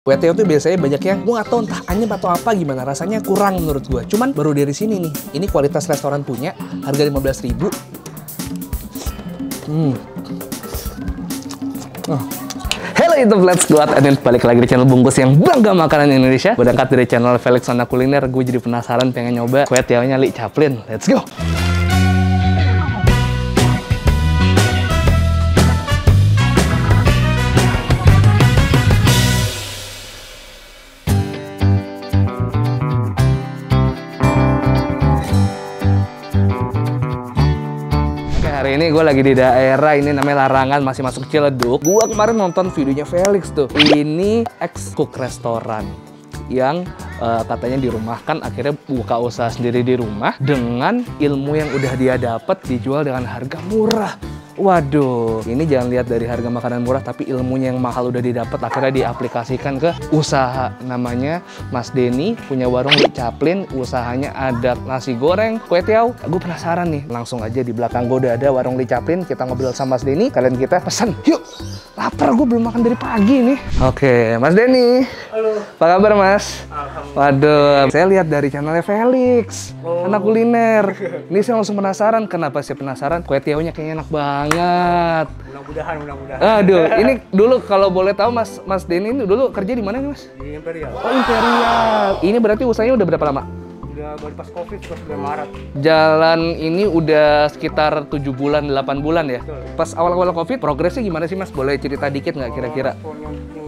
Kue tiaw tuh biasanya banyak yang gue nggak tahu entah anyep atau apa, gimana rasanya kurang menurut gue. Cuman baru dari sini nih, ini kualitas restoran punya, harga 15.000. Hello YouTube Let's Go Out, and balik lagi di channel bungkus yang bangga makanan Indonesia. Berangkat dari channel Felix Sona Kuliner, gue jadi penasaran pengen nyoba kue tiawnya Li Chaplin. Let's go! Hari ini gue lagi di daerah ini namanya Larangan, masih masuk Ciledug. Gue kemarin nonton videonya Felix tuh. Ini ex-cook restoran yang katanya dirumahkan, akhirnya buka usaha sendiri di rumah dengan ilmu yang udah dia dapat dijual dengan harga murah. Waduh, ini jangan lihat dari harga makanan murah, tapi ilmunya yang mahal udah didapat, akhirnya diaplikasikan ke usaha. Namanya Mas Denny, punya warung Li Chaplin. Usahanya ada nasi goreng, kue tiaw. Gue penasaran nih, langsung aja di belakang gue udah ada warung Li Chaplin. Kita ngobrol sama Mas Denny, kalian kita pesan. Yuk, lapar gue, belum makan dari pagi nih. Oke, Mas Denny. Halo. Apa kabar Mas? Waduh, saya lihat dari channelnya Felix, anak kuliner. Ini saya langsung penasaran. Kenapa saya penasaran? Kue tiawnya kayaknya enak banget. Mudah-mudahan. Aduh, ini dulu kalau boleh tahu Mas Denny ini dulu kerja di mana nih Mas? Di Imperial. Oh, Imperial. Ini berarti usahanya udah berapa lama? Udah baru pas Covid, pas bulan Maret. Jalan ini udah sekitar 7 bulan, 8 bulan ya? Betul. Pas awal-awal Covid, progresnya gimana sih Mas? Boleh cerita dikit nggak kira-kira?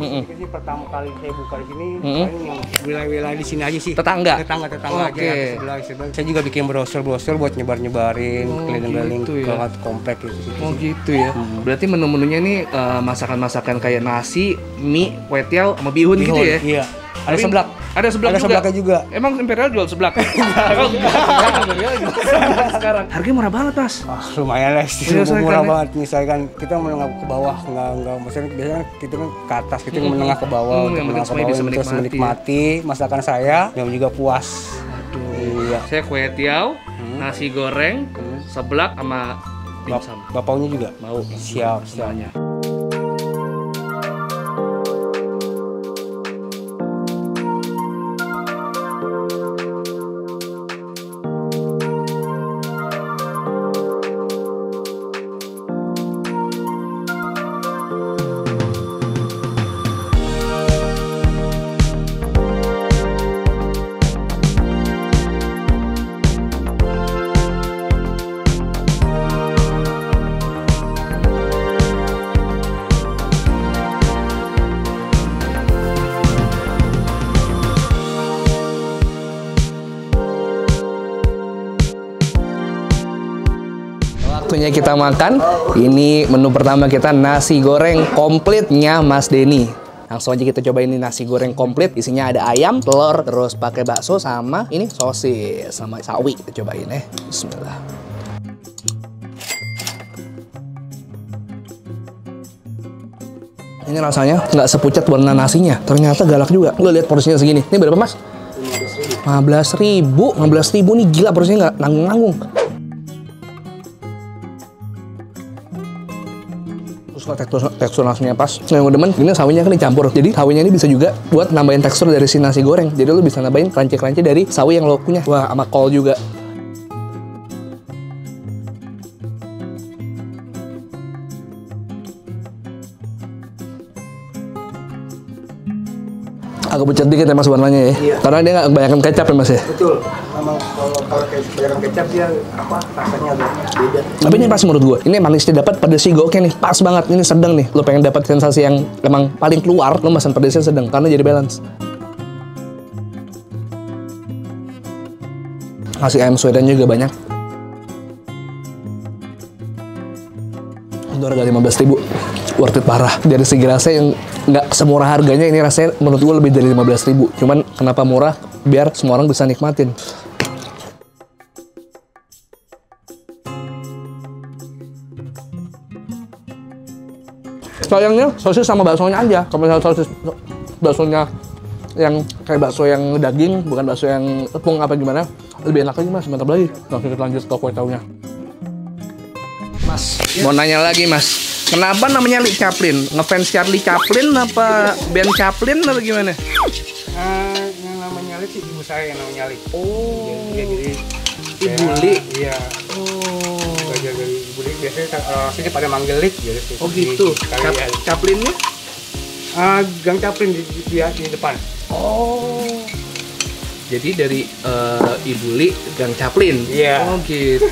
Yang ini pertama kali saya buka di sini, paling yang wilayah-wilayah di sini aja sih. Tetangga? Tetangga Oke. aja. Sebelah. Saya juga bikin brosur-brosur buat nyebar-nyebarin, keliling-keliling gitu ya. ke komplek gitu. Oh gitu ya. Berarti menu-menunya nih masakan-masakan kayak nasi, mie, kue tiaw, sama bihun gitu ya? Iya. Ada Tapi seblak. Ada seblak Ada juga? seblaknya juga. Emang Imperial jual seblak? Oh, enggak. Imperial jual seblak sekarang. Harganya murah banget, Mas. Lumayan lah sih, Menyesuaikan murah ya? banget. Misalkan kita menengah ke bawah, nggak maksudnya biasanya kan kita kan ke atas, kita menengah ke bawah, yang untuk penting menengah ke semuanya bawah bisa terus menikmati menikmati masakan saya yang juga puas. Iya. Saya kue tiaw, nasi goreng, seblak sama dimsum. Bapaunya juga Mau siap. semuanya. Waktunya kita makan. Ini menu pertama kita, nasi goreng komplitnya Mas Denny. Langsung aja kita coba ini nasi goreng komplit. Isinya ada ayam, telur, terus pakai bakso sama ini sosis sama sawi. Kita cobain ya. Bismillah. Ini rasanya nggak sepucat warna nasinya. Ternyata galak juga. Lo lihat porsinya segini. Ini berapa Mas? 15.000. 15.000 nih gila, porsinya nggak nanggung-nanggung. Terus kalau tekstur nasinya pas, yang gue demen ini sawinya kan dicampur, jadi sawinya ini bisa juga buat nambahin tekstur dari si nasi goreng, jadi lo bisa nambahin crunchy-crunchy dari sawi yang lo punya. Wah, sama kol juga. Agak pucat dikit ya Mas warnanya ya, Iya. karena dia nggak kebanyakan kecap ya Mas ya. Betul. Memang kalau kebanyakan kecap dia rasanya agak beda. Tapi ini pas menurut gue, ini manisnya dapat, pedesnya oke nih, pas banget. Ini sedang nih, lo pengen dapat sensasi yang emang paling keluar, lo pesan pedesnya sedang, karena jadi balance. Nasi ayam Sweden juga banyak. Itu harga 15.000, worth it parah. Dari segi rasa yang nggak semurah harganya, ini rasanya menurut gue lebih dari 15.000. Cuman kenapa murah? Biar semua orang bisa nikmatin. Sayangnya sosis sama baksonya aja. Kalau misalnya sosis baksonya yang kayak bakso yang daging, bukan bakso yang tepung apa gimana, lebih enak lagi Mas. Mantap lagi. Langsung kita lanjut ke kue tahunya. Mas, mau nanya lagi Mas. Kenapa namanya Lee Chaplin? Ngefans Charlie Chaplin apa Ben Chaplin atau gimana? Yang namanya Lik sih ibu saya yang namanya Lik. Oh. Jadi Ibu Lik. Iya. Oh. Belajar dari ibu Lik biasanya orang sini pada manggil Lik gitu sih. Oh gitu. Chaplinnya? Gang Chaplin di depan. Oh. Jadi dari Ibu Li Gang Chaplin. Iya. Oh gitu.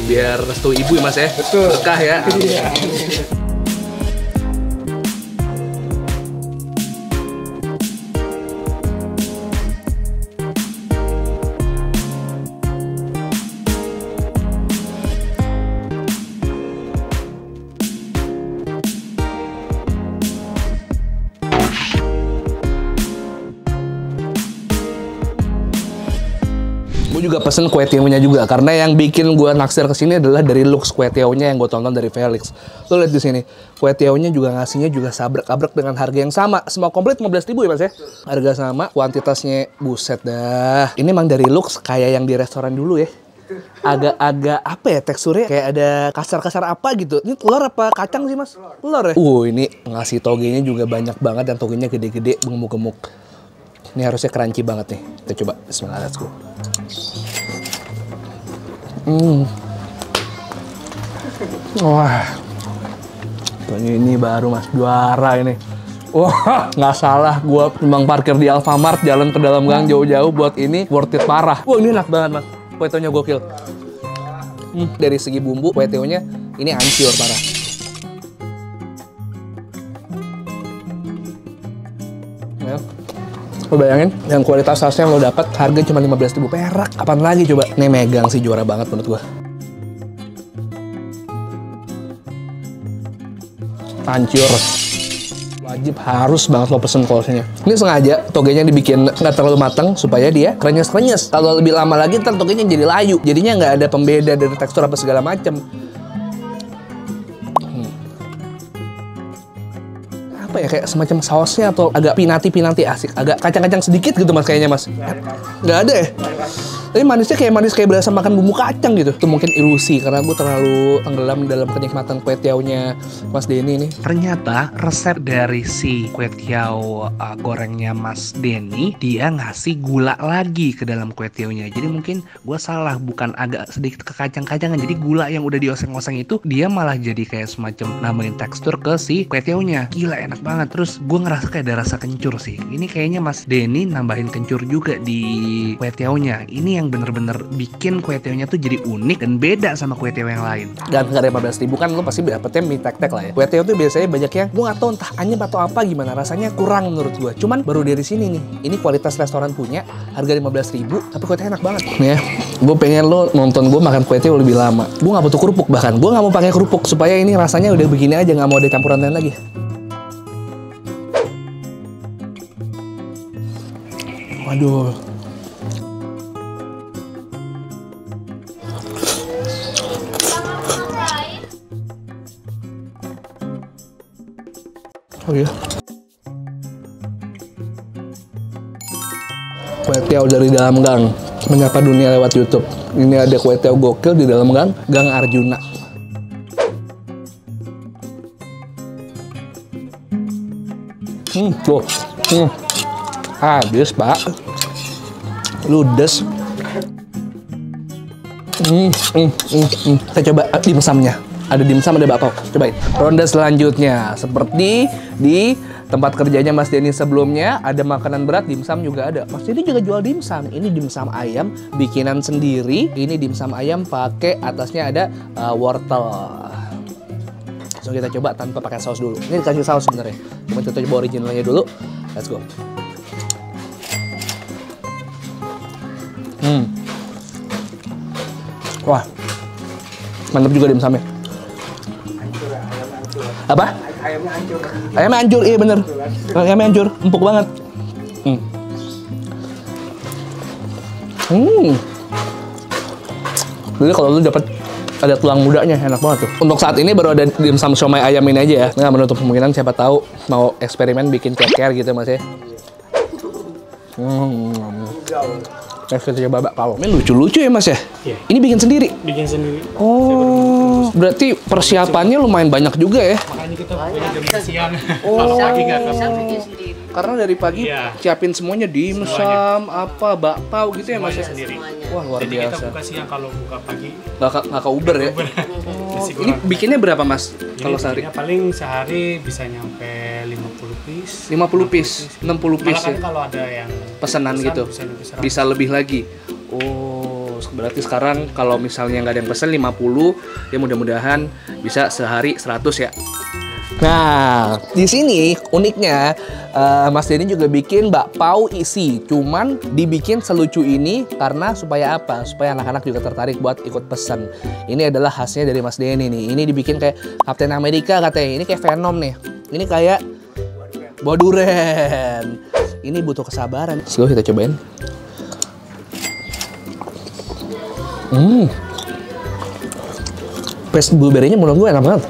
Biar restu ibu ya Mas ya. Betul. Berkah ya. Iya. Gue juga pesen kue tiaonya juga karena yang bikin gue naksir ke sini adalah dari looks kue tiaonya yang gue tonton dari Felix. Lo lihat di sini, kue tiaonya juga ngasihnya juga sabrek-abrek dengan harga yang sama. Semua komplit 15.000 ya Mas ya. Harga sama, kuantitasnya buset dah. Ini emang dari looks kayak yang di restoran dulu ya. Agak-agak apa ya teksturnya, kayak ada kasar-kasar apa gitu. Ini telur apa kacang sih Mas? Telur ya? Ini ngasih togenya juga banyak banget dan togenya gede-gede, gemuk-gemuk. Ini harusnya crunchy banget nih. Kita coba. Bismillah, let's go. Wah. Ini baru Mas, juara ini. Wah, nggak salah. Gua memang parkir di Alfamart, jalan ke dalam gang jauh-jauh buat ini, worth it parah. Wah, ini enak banget Mas. Kue tiaonya gokil. Dari segi bumbu, kue tiaonya ini hancur parah. Ya. Lo bayangin, yang kualitas sausnya lo dapat harga cuma 15.000 perak. Kapan lagi coba? Nih megang sih juara banget menurut gua. Hancur. Wajib harus banget lo pesen kolosnya. Ini sengaja togenya dibikin nggak terlalu matang supaya dia krenyes-krenyes. Kalau lebih lama lagi ntar togenya jadi layu. Jadinya nggak ada pembeda dari tekstur apa segala macem. Apa ya, kayak semacam sausnya atau agak pinati asik, agak kacang-kacang sedikit gitu Mas kayaknya Mas. Nggak ada ya? Tapi manisnya kayak manis kayak berasa makan bumbu kacang gitu. Itu mungkin ilusi karena gue terlalu tenggelam dalam kenikmatan kue tiaonya Mas Denny nih. Ternyata resep dari si kue tiao gorengnya Mas Denny, dia ngasih gula lagi ke dalam kue tiaonya. Jadi mungkin gue salah, bukan agak sedikit kekacang-kacangan. Jadi gula yang udah dioseng-oseng itu dia malah jadi kayak semacam nambahin tekstur ke si kue tiaonya. Gila enak banget. Terus gue ngerasa kayak ada rasa kencur sih. Ini kayaknya Mas Denny nambahin kencur juga di kue tiaonya. Ini yang bener-bener bikin kue tiaonya tuh jadi unik dan beda sama kue tiao yang lain. Dan nggak ada 15.000 kan lo pasti dapetnya mie tek-tek lah ya. Kue tiao tuh biasanya banyak yang gue nggak tahu entah anyep atau apa gimana, rasanya kurang menurut gue. Cuman baru dari sini nih, ini kualitas restoran punya, harga 15.000 tapi kue tiao enak banget. Nih ya, gue pengen lo nonton gue makan kue tiao lebih lama. Gue nggak butuh kerupuk, bahkan gue nggak mau pakai kerupuk supaya ini rasanya udah begini aja, nggak mau ada campuran lain lagi. Waduh. Oh iya. Kue tiao dari dalam gang menyapa dunia lewat YouTube. Ini ada kue tiao gokil di dalam gang, Gang Arjuna. Tuh. Habis, Pak. Ludes. Kita coba dimsumnya. Ada dimsum, ada bakpao. Cobain. Ronde selanjutnya. Seperti di tempat kerjanya Mas Denny sebelumnya, ada makanan berat, dimsum juga ada. Mas Denny juga jual dimsum. Ini dimsum ayam bikinan sendiri. Ini dimsum ayam pakai atasnya ada wortel. So kita coba tanpa pakai saus dulu. Ini dikasih saus sebenarnya. Cuma kita coba originalnya dulu. Let's go. Wah, mantap juga dimsumnya. Apa? Ayamnya hancur. Ayamnya hancur, iya bener. Ayamnya hancur, empuk banget. Jadi kalau lu dapat ada tulang mudanya, enak banget tuh. Untuk saat ini baru ada dimsum siomay ayam ini aja ya. Nggak menutup kemungkinan siapa tahu mau eksperimen bikin ceker gitu Mas ya. Kita coba bakpao. Ini lucu-lucu ya Mas ya? Iya. Ini bikin sendiri? Bikin sendiri. Oh. berarti persiapannya lumayan banyak juga ya. Makanya kita punya jam siang. Kalau pagi nggak bisa. Karena dari pagi siapin semuanya dimsum, apa bakpao gitu ya Mas ya? Sendiri. Wah, luar Jadi biasa. kita buka siang, kalau buka pagi Nggak ke Uber ya? Ini bikinnya berapa Mas? Kalau sehari? Paling sehari bisa nyampe 50 piece. 50 piece, 60 piece Malah kan ya? kalau ada yang Pesanan gitu? Bisa lebih lagi? Oh, berarti sekarang kalau misalnya nggak ada yang pesen 50, ya mudah-mudahan bisa sehari 100 ya? Nah, di sini uniknya Mas Denny juga bikin bakpao isi. Cuman dibikin selucu ini karena supaya apa? Supaya anak-anak juga tertarik buat ikut pesan. Ini adalah khasnya dari Mas Denny nih. Ini dibikin kayak Captain America katanya. Ini kayak Venom nih. Ini kayak buah duren. Ini butuh kesabaran. Kita cobain. Paste blueberry-nya menurut gue enak banget.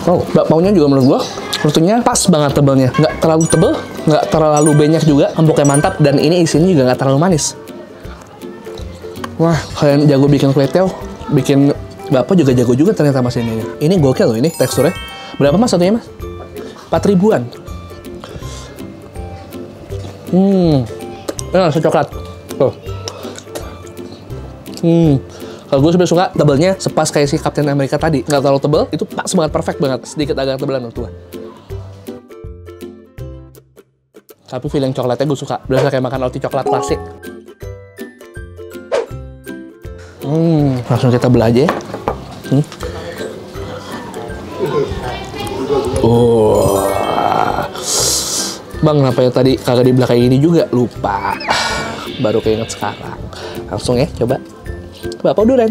Oh, bakpaonya juga menurut gua tentunya pas banget tebalnya, nggak terlalu tebel, nggak terlalu banyak juga, empuknya mantap, dan ini isinya juga nggak terlalu manis. Wah, kalian jago bikin kue tiaw, bikin bakpao juga jago juga ternyata Mas ini. Ini gokil loh ini teksturnya. Berapa Mas satunya Mas? 4 ribuan. Rasa coklat. Tuh. Kalau gue sebenarnya suka tebelnya sepas kayak si Captain America tadi. Nggak terlalu tebel, itu pas banget, perfect banget. Sedikit agak tebelan menurut gue. Tapi feeling coklatnya gue suka. Berasa kayak makan roti coklat klasik. Langsung kita belah aja ya. Bang, kenapa ya tadi kagak di belakang ini juga? Lupa. Baru keinget sekarang. Langsung ya, coba. Bakpao duren.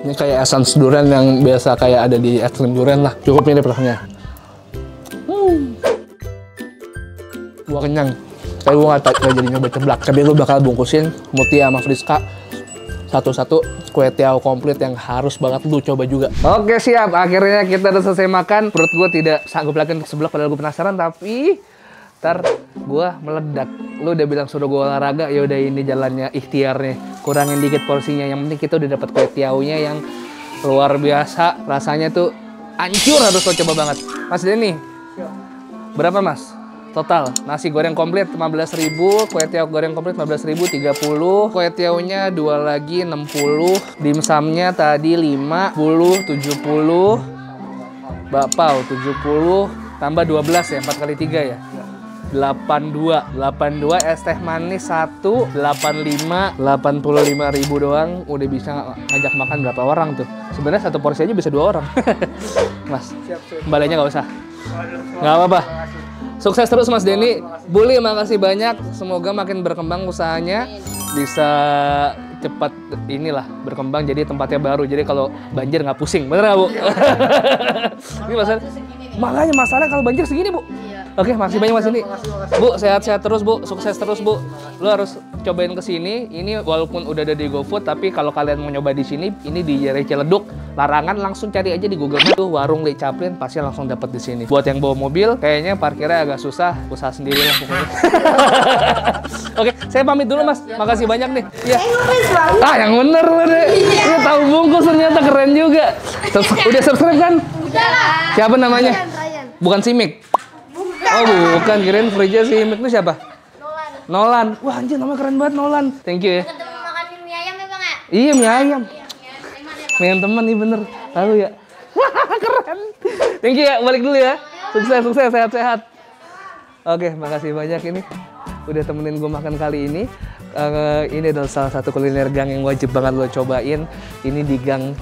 Ini kayak essence durian yang biasa kayak ada di es krim durian lah. Cukup mirip rasanya. Gua kenyang. Tapi gua nggak jadi nyoba ceblak. Tapi gua bakal bungkusin Mutia sama Friska satu-satu kue tiaw komplit yang harus banget lu coba juga. Oke, siap. Akhirnya kita udah selesai makan. Perut gue tidak sanggup lagi untuk seblak padahal gue penasaran, tapi ntar gue meledak. Lu udah bilang suruh gue olahraga, ya udah ini jalannya ikhtiarnya. Kurangin dikit porsinya. Yang penting kita udah dapat kue tiawnya yang luar biasa. Rasanya tuh hancur, harus lo coba banget. Mas Denny, berapa Mas? Total, nasi goreng komplit 15.000, kue tiaw goreng komplit 15.000, 30. Kue tiawnya 2 lagi 60. Dimsumnya tadi 50, 70. Bakpao 70, tambah 12 ya, 4 kali 3 ya. 82 es teh manis 1, 85, 85.000 doang udah bisa ngajak makan berapa orang tuh. Sebenarnya satu porsi aja bisa 2 orang. Mas, kembalinya nggak usah. Nggak apa-apa. Sukses terus Mas Denny. Bully, makasih banyak. Semoga makin berkembang usahanya. Bisa cepat inilah berkembang jadi tempatnya baru. Jadi kalau banjir nggak pusing. Bener nggak Bu? Ini masalah. Makanya masalah kalau banjir segini Bu. Oke, makasih banyak Mas Denny. Bu, sehat-sehat terus Bu. Sukses terus Bu. Lu harus cobain ke sini. Ini walaupun udah ada di GoFood, tapi kalau kalian mau nyoba di sini, ini di daerah Ciledug. Larangan, langsung cari aja di Google Map tuh warung Li Chaplin, pasti langsung dapat di sini. Buat yang bawa mobil, kayaknya parkirnya agak susah, usaha sendiri lah pokoknya. Oke, saya pamit dulu Mas. Makasih banyak nih. Iya. Yang bener deh. Ini tahu bungkus ternyata keren juga. Udah subscribe kan? Udah. Siapa namanya? Bukan Simik. Oh bukan, kirain Frija Simik itu siapa? Nolan. Wah anjir, namanya keren banget Nolan. Thank you ya. Ketemu makan mie ayam ya Bang ya? Iya, mie ayam. Main temen nih bener, tahu ya. Keren. Thank you ya, balik dulu ya. Sukses, sehat-sehat. Oke, makasih banyak ini udah temenin gue makan kali ini. Ini adalah salah satu kuliner gang yang wajib banget lo cobain. Ini di Gang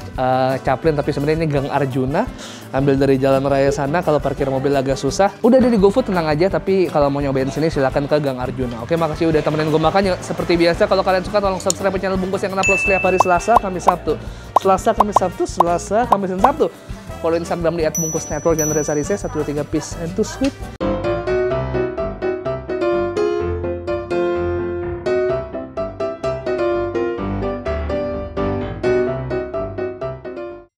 Chaplin, tapi sebenarnya ini Gang Arjuna. Ambil dari jalan raya sana. Kalau parkir mobil agak susah. Udah ada di GoFood, tenang aja. Tapi kalau mau nyobain sini silakan ke Gang Arjuna. Oke, makasih udah temenin gue makan. Ya, seperti biasa, kalau kalian suka tolong subscribe channel Bungkus yang upload setiap hari Selasa, Kamis, Sabtu. Selasa, Kamis, Sabtu, Selasa, Kamis, dan Sabtu. Follow Instagram di @bungkusnetwork dan Reza Rize 123 piece and to sweet.